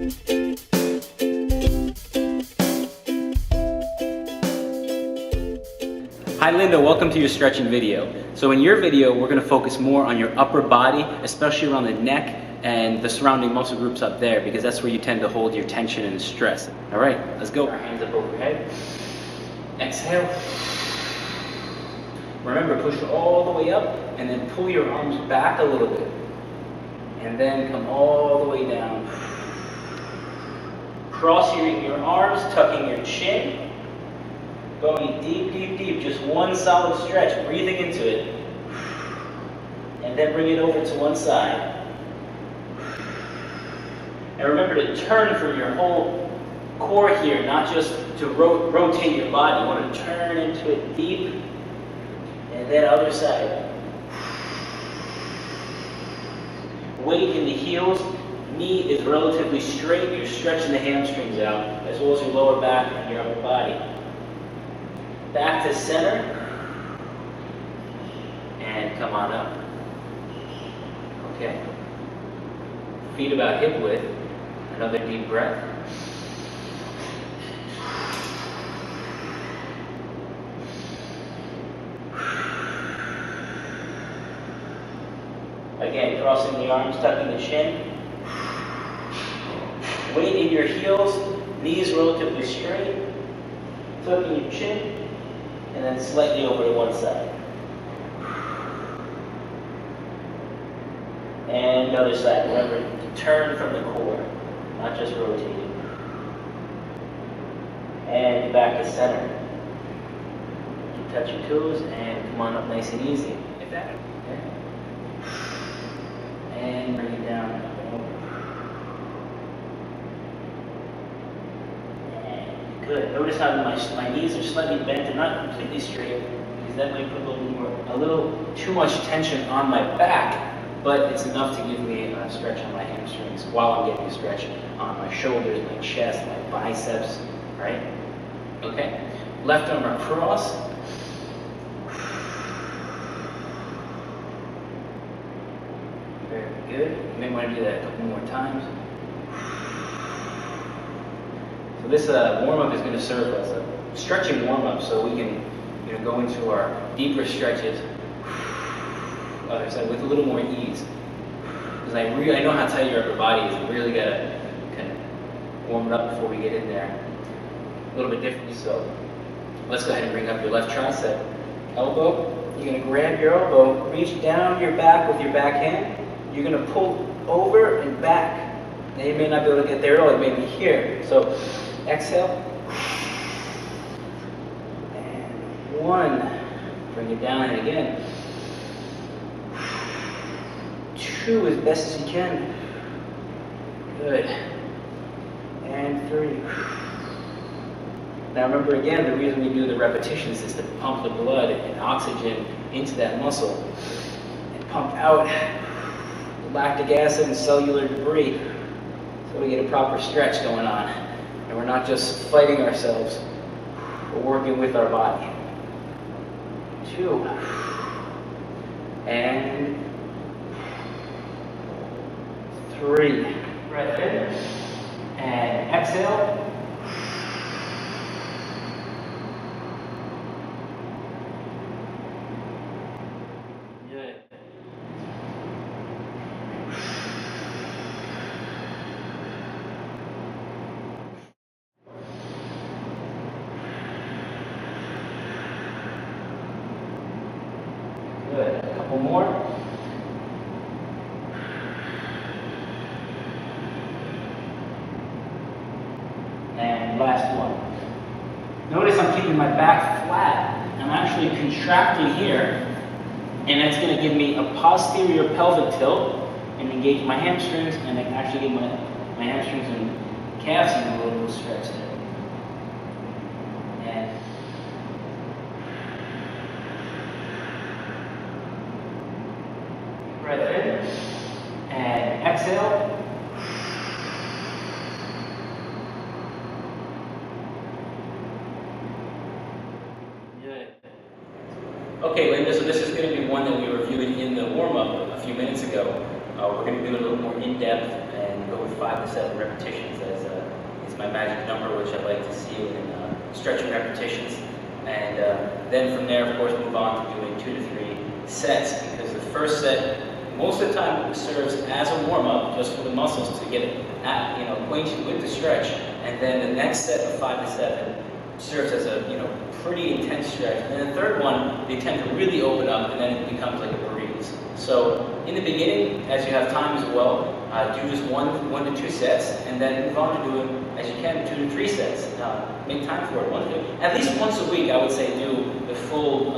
Hi Linda, welcome to your stretching video. So in your video, we're going to focus more on your upper body, especially around the neck and the surrounding muscle groups up there, because that's where you tend to hold your tension and stress. All right, let's go. Hands up overhead. Exhale. Remember, push all the way up and then pull your arms back a little bit. And then come all the way down. Cross your arms, tucking your chin. Going deep, deep, deep. Just one solid stretch, breathing into it. And then bring it over to one side. And remember to turn from your whole core here, not just to rotate your body. You want to turn into it deep. And then other side. Weight in the heels. Knee is relatively straight. You're stretching the hamstrings out, as well as your lower back and your upper body. Back to center. And come on up. Okay. Feet about hip width. Another deep breath. Again, crossing the arms, tucking the chin. Weight in your heels, knees relatively straight. Tucking your chin, and then slightly over to one side. And other side. Remember to turn from the core, not just rotating. And back to center. You touch your toes and come on up nice and easy. Like that. Okay. And bring it down, up and over. And good. Notice how my knees are slightly bent and not completely straight, because that might put a little too much tension on my back, but it's enough to give me a stretch on my hamstrings while I'm getting a stretch on my shoulders, my chest, my biceps, right? Okay. Left arm across. Very good. You may want to do that a couple more times. So this warm-up is going to serve as a stretching warm-up, so we can go into our deeper stretches, other side, with a little more ease. Because I know how tight your upper body is. You really got to kind of warm it up before we get in there. A little bit differently. So let's go ahead and bring up your left tricep. Elbow. You're going to grab your elbow, reach down your back with your back hand. You're going to pull over and back. Now you may not be able to get there at all, it may be here. So exhale. And one. Bring it down, and again. Two as best as you can. Good. And three. Now remember again, the reason we do the repetitions is to pump the blood and oxygen into that muscle and pump out lactic acid and cellular debris, so we get a proper stretch going on, and we're not just fighting ourselves, we're working with our body. Two. And three. Breath in. And exhale. Good. Good. A couple more. And last one. Notice I'm keeping my back flat. I'm actually contracting here, and that's going to give me a posterior pelvic tilt and engage my hamstrings, and I can actually give my hamstrings and calves in a little stretch there. And breath in, and exhale. Okay, Linda, so this is going to be one that we reviewed in the warm-up a few minutes ago. We're going to do it a little more in-depth and go with 5 to 7 repetitions as is my magic number, which I like to see in stretching repetitions. And then from there, of course, move on to doing 2 to 3 sets, because the first set, most of the time, serves as a warm-up just for the muscles to get acquainted with the stretch. And then the next set of 5 to 7 serves as a pretty intense stretch. And then the third one, they tend to really open up, and then it becomes like a breeze. So in the beginning, as you have time as well, do just one to 2 sets, and then move on to doing, as you can, 2 to 3 sets. Make time for it. At least once a week, I would say, do the full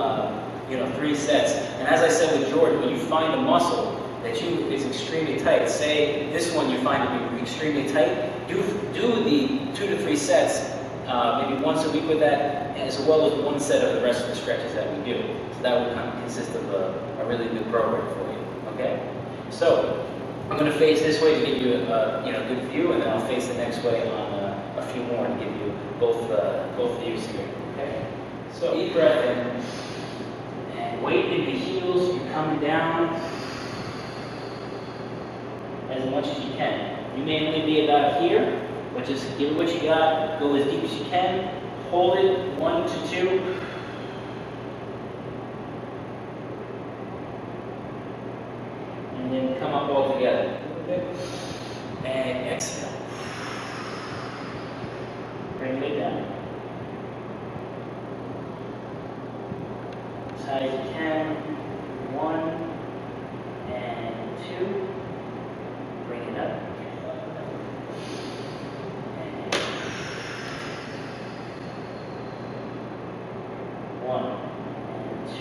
3 sets. And as I said with George, when you find a muscle that is extremely tight, say this one you find to be extremely tight, do the 2 to 3 sets, maybe once a week with that, as well as one set of the rest of the stretches that we do. So that would kind of consist of a really good program for you. Okay? So I'm going to face this way to give you a good view, and then I'll face the next way on a few more to give you both views here. Okay? So deep breath in, and weight in the heels. You're coming down as much as you can. You may only be about here, but just give it what you got. Go as deep as you can. Hold it. 1 to 2. And then come up all together. And exhale. Bring it down. As high as you can. 1 and 2. Bring it up. And 1 and 2.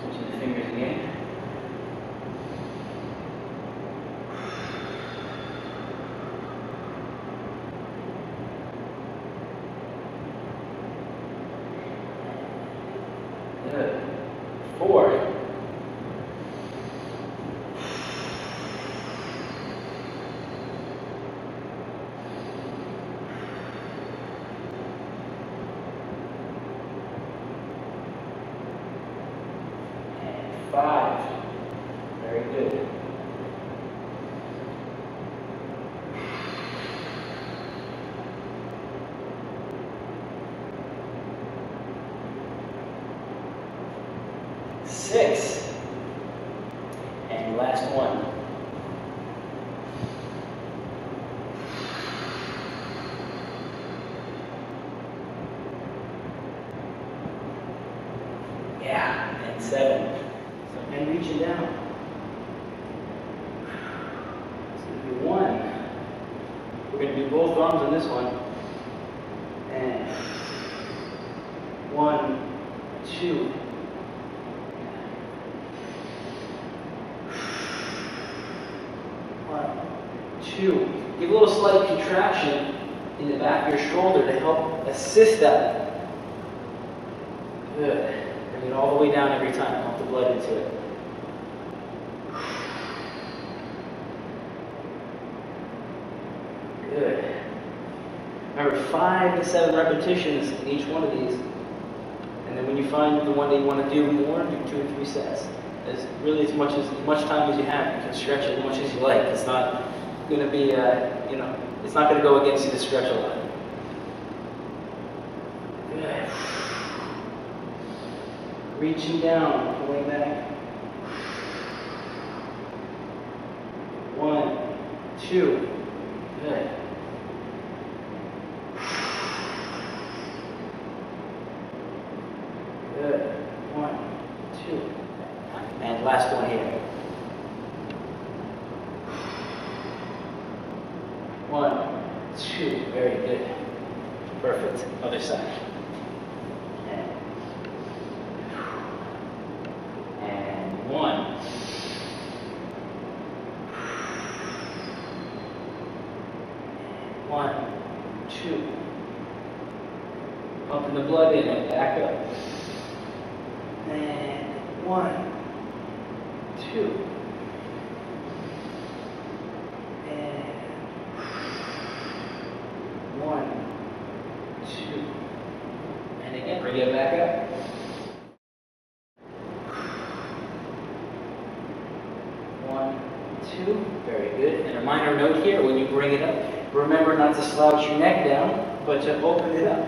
Switching the fingers again. Good. 4. And 5. Very good. 6. And last one. Yeah, and 7. And reaching down. It's going to be 1. We're going to do both arms on this one. And 1, 2. 1, 2. Give a little slight contraction in the back of your shoulder to help assist that. Good. Bring it all the way down every time. Pump the blood into it. Good. Remember, 5 to 7 repetitions in each one of these. And then when you find the one that you want to do more, do 2 or 3 sets. As really as much time as you have. You can stretch it as much as you like. It's not going to be, it's not going to go against you to stretch a lot. Good. Reaching down, pulling back. 1, 2. Good. Good. 1, 2. And last one here. 1, 2. Very good. Perfect. Other side. And 1. One, 2. Pumping the blood in and back up. And 1, 2. And 1, 2. And again, bring it back up. 1, minor note here, when you bring it up, remember not to slouch your neck down, but to open it up.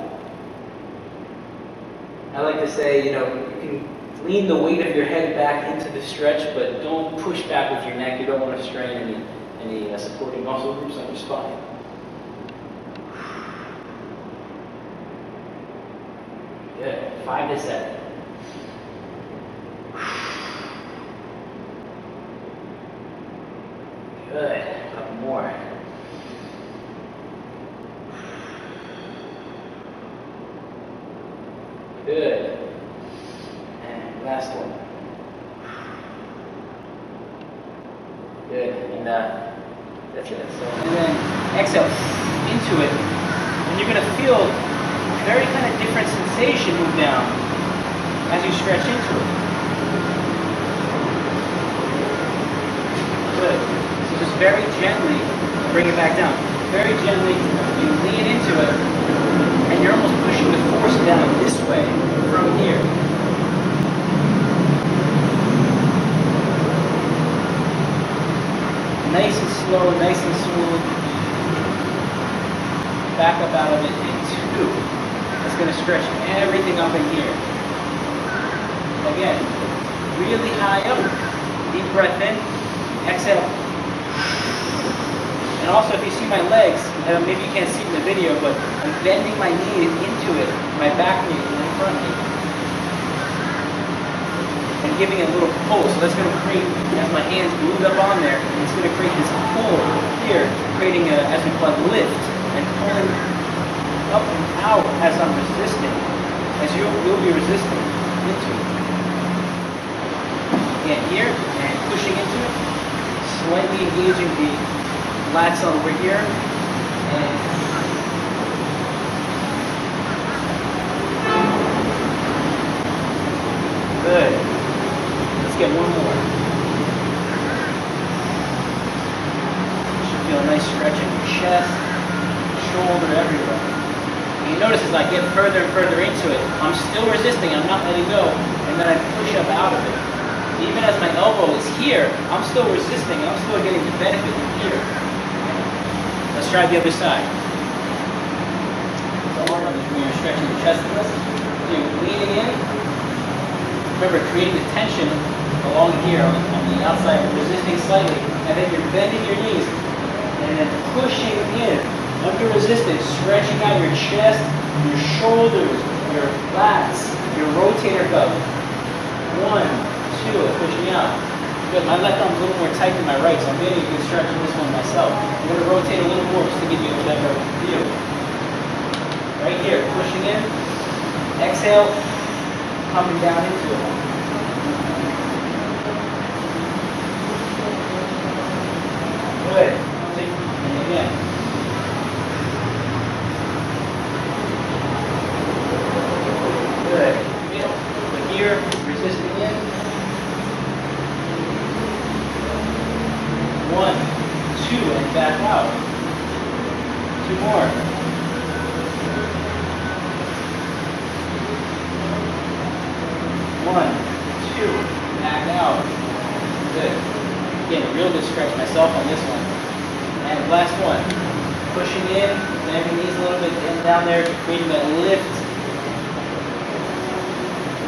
I like to say, you can lean the weight of your head back into the stretch, but don't push back with your neck. You don't want to strain any supporting muscle groups on your spine. Good. 5 to 7. Good. A couple more. Good. And last one. Good. And that's it. So, and then exhale into it. And you're going to feel a very kind of different sensation move down as you stretch into it. Good. So just very gently bring it back down. Very gently, you lean into it, and you're almost pushing the force down this way from here. Nice and slow, nice and smooth. Back up out of it in 2. That's going to stretch everything up in here. Again, really high up. Deep breath in. Exhale. And also, if you see my legs, maybe you can't see it in the video, but I'm bending my knee into it, my back knee and my front knee. And giving it a little pull. So that's going to create, as my hands glued up on there, it's going to create this pull here, creating a, as we call it, lift, and pulling up and out as I'm resisting, as you'll be resisting into it. Again, here, and pushing into it, slightly engaging the lats over here, and good. Let's get one more. You should feel a nice stretch in your chest, shoulder, everywhere. And you notice as I get further and further into it, I'm still resisting, I'm not letting go, and then I push up out of it. Even as my elbow is here, I'm still resisting, I'm still getting the benefit from here. Let's try the other side. So when you're stretching your chest in this, you're leaning in. Remember, creating the tension along here on the outside, resisting slightly, and then you're bending your knees, and then pushing in, under resistance, stretching out your chest, your shoulders, your lats, your rotator cuff. 1, 2, pushing out. Good. My left arm's a little more tight than my right, so I'm getting a good stretch in this one myself. I'm going to rotate a little more just to give you a better view. Right here, pushing in. Exhale, coming down into it. Good. And again. Good. But here, resisting in. 1, 2, and back out. 2 more. 1, 2, back out. Good. Again, a real good stretch myself on this one. And last one. Pushing in, bending knees a little bit, in down there, creating that lift.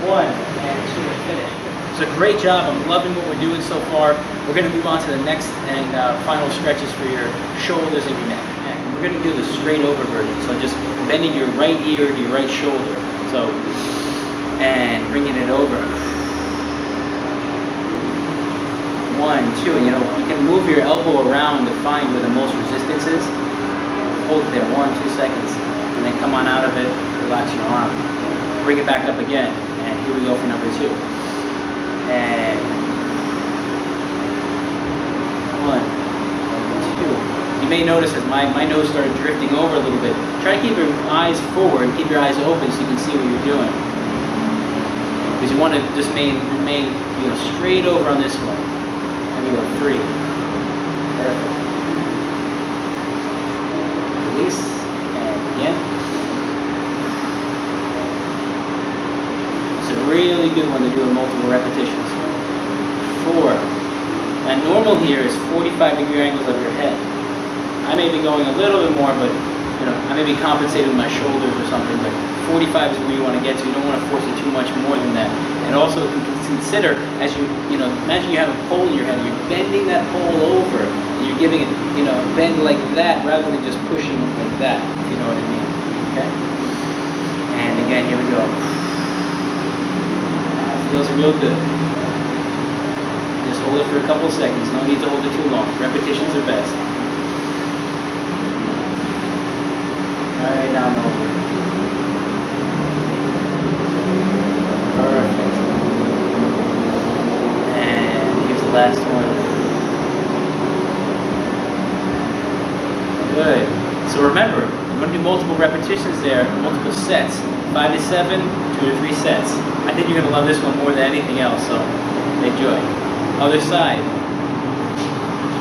1, and 2, and finish. It's a great job. I'm loving what we're doing so far. We're going to move on to the next and final stretches for your shoulders and your neck. And we're going to do the straight over version. So just bending your right ear to your right shoulder. So, and bringing it over. 1, 2, and you can move your elbow around to find where the most resistance is. Hold it there 1, 2 seconds, and then come on out of it. Relax your arm. Bring it back up again. And here we go for number 2. And 1, 2. You may notice as my nose started drifting over a little bit. Try to keep your eyes forward, keep your eyes open so you can see what you're doing. Because you want to just remain straight over on this one. And we go 3. Perfect. Release. And again. It's a really good one to do in multiple repetitions. 4. And normal here is 45-degree angles of your head. maybe going a little bit more, but I may be compensating with my shoulders or something, but 45 is where you want to get to. You don't want to force it too much more than that. And also consider, as imagine you have a pole in your hand, you're bending that pole over, and you're giving it, bend like that rather than just pushing like that, if you know what I mean, okay? And again, here we go. Feels real good. Just hold it for a couple seconds. No need to hold it too long. Repetitions are best. Right down over. Perfect. And here's the last one. Good. So remember, I'm going to do multiple repetitions there, multiple sets. 5 to 7, 2 to 3 sets. I think you're going to love this one more than anything else, so enjoy. Other side.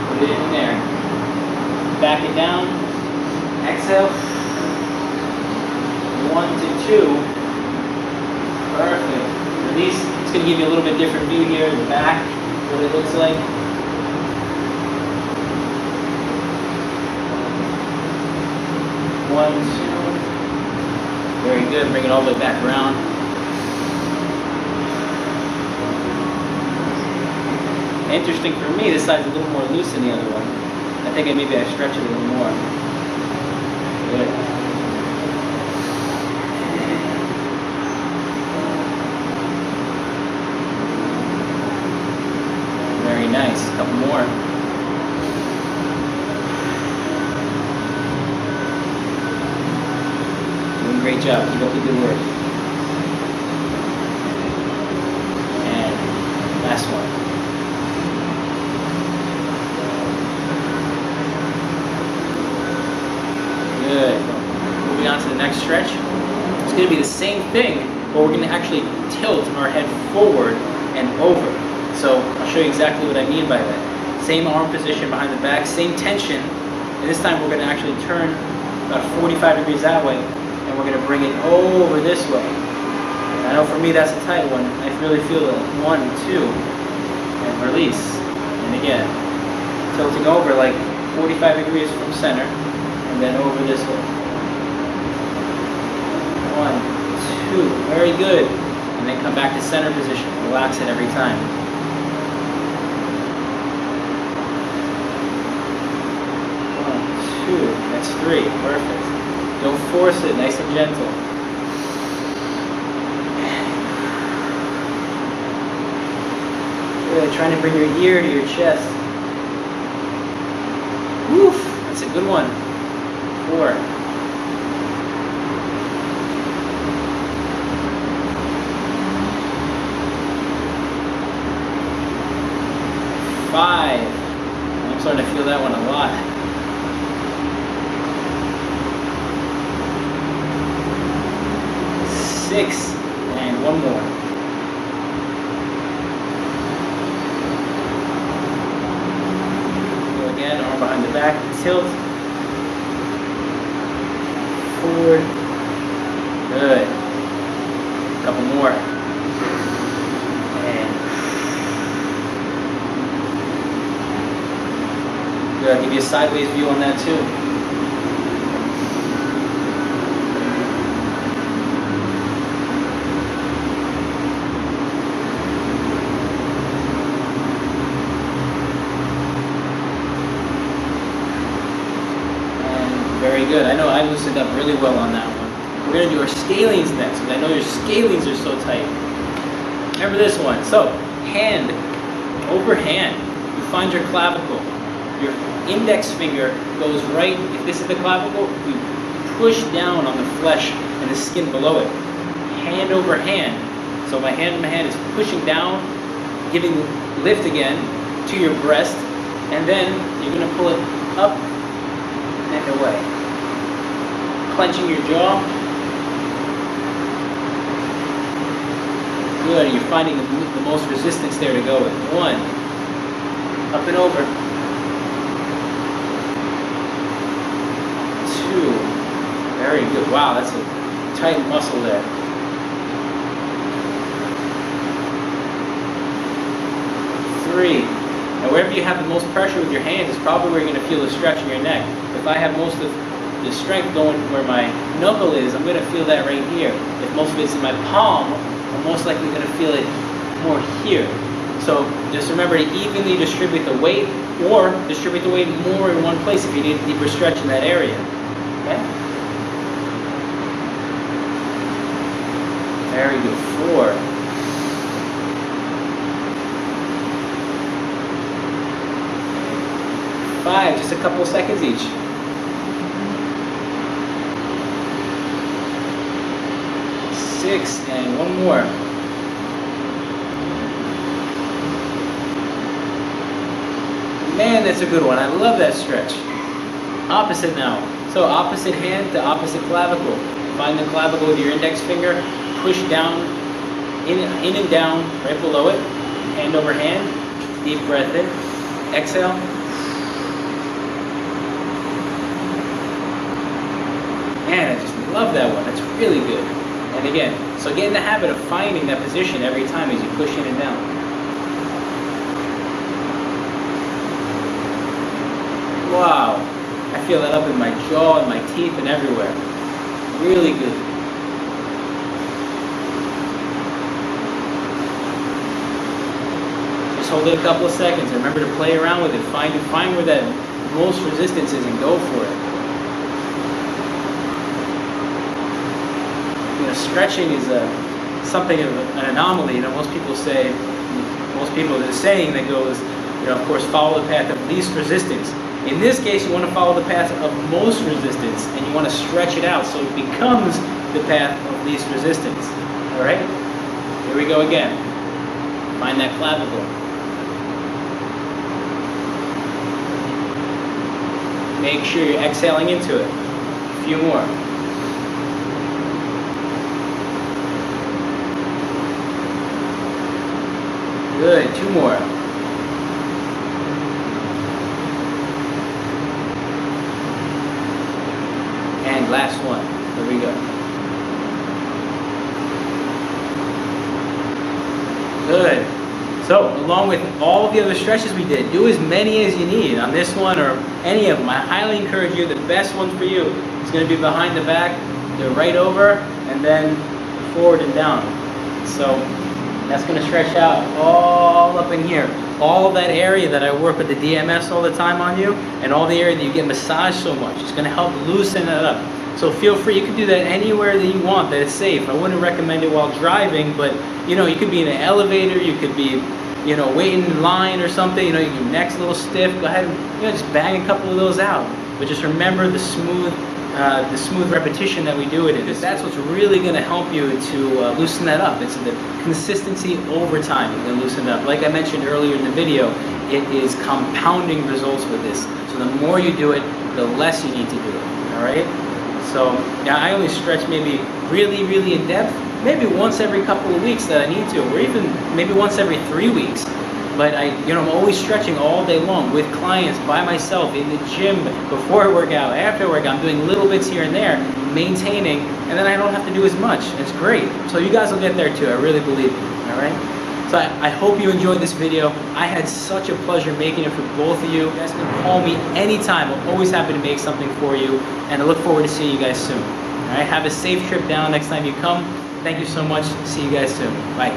Put it in there. Back it down. Exhale. 1 to 2. Perfect. Release. It's going to give you a little bit different view here in the back, what it looks like. One, two. Very good. Bring it all the way back around. Interesting for me, this side's a little more loose than the other one. I think maybe I stretch it a little more. Good. Very nice. A couple more. Doing a great job. Keep up the good work. And last one. Good. Moving on to the next stretch. It's going to be the same thing, but we're going to actually tilt our head forward and over. So I'll show you exactly what I mean by that. Same arm position behind the back, same tension, and this time we're going to actually turn about 45 degrees that way, and we're going to bring it over this way. I know for me that's a tight one. I really feel it. 1, 2, and release. And again, tilting over like 45 degrees from center. And then over this way. 1, 2, very good. And then come back to center position. Relax it every time. 1, 2, that's 3, perfect. Don't force it, nice and gentle. Good, trying to bring your ear to your chest. Woof, that's a good one. 4. 5. I'm starting to feel that one a lot. 6. And one more. Go again, arm behind the back, tilt. Forward. Good. A couple more. And good. I'll give you a sideways view on that too. Very good. I know I loosened up really well on that one. We're going to do our scalenes next, because I know your scalenes are so tight. Remember this one. So, hand over hand. You find your clavicle. Your index finger goes right, if this is the clavicle, you push down on the flesh and the skin below it. Hand over hand. So my hand is pushing down, giving lift again to your breast, and then you're going to pull it up and away. Clenching your jaw. Good, you're finding the most resistance there to go with. 1, up and over. 2, very good. Wow, that's a tight muscle there. 3, Now wherever you have the most pressure with your hands is probably where you're going to feel the stretch in your neck. If I have most of the strength going where my knuckle is, I'm going to feel that right here. If most of it's in my palm, I'm most likely going to feel it more here. So just remember to evenly distribute the weight, or distribute the weight more in one place if you need a deeper stretch in that area. Okay? Very good. 4. 5, just a couple of seconds each. 6, and one more. Man, that's a good one. I love that stretch. Opposite now. So opposite hand to opposite clavicle. Find the clavicle with your index finger. Push down, in and down, right below it. Hand over hand. Deep breath in. Exhale. Man, I just love that one. That's really good. And again, so get in the habit of finding that position every time as you push in and down. Wow, I feel that up in my jaw and my teeth and everywhere. Really good. Just hold it a couple of seconds. Remember to play around with it. Find where that most resistance is and go for it. You know, stretching is something of an anomaly. You know, most people, there's a saying that goes, you know, of course, follow the path of least resistance. In this case, you want to follow the path of most resistance, and you want to stretch it out so it becomes the path of least resistance. All right? Here we go again. Find that clavicle. Make sure you're exhaling into it. A few more. Good. 2 more. And last one. Here we go. Good. So, along with all the other stretches we did, do as many as you need on this one or any of them. I highly encourage you. The best one for you is going to be behind the back, the right over, and then forward and down. So, that's going to stretch out all up in here. All of that area that I work with the DMS all the time on you, and all the area that you get massaged so much. It's going to help loosen it up. So feel free, you can do that anywhere that you want that is safe. I wouldn't recommend it while driving, but you know, you could be in an elevator, you could be, you know, waiting in line or something, you know, your neck's a little stiff, go ahead and, you know, just bang a couple of those out. But just remember the smooth repetition that we do it in. That's what's really going to help you to loosen that up. It's the consistency over time you're going to loosen it up. Like I mentioned earlier in the video, it is compounding results with this. So the more you do it, the less you need to do it. All right? So yeah, I only stretch maybe really in depth, maybe once every couple of weeks that I need to, or even maybe once every 3 weeks. But I'm always stretching all day long with clients, by myself, in the gym, before I work out, after I work out. I'm doing little bits here and there, maintaining, and then I don't have to do as much. It's great. So you guys will get there too, I really believe it, all right? So I hope you enjoyed this video. I had such a pleasure making it for both of you. You guys can call me anytime. I'm always happy to make something for you, and I look forward to seeing you guys soon. All right, have a safe trip down next time you come. Thank you so much. See you guys soon. Bye.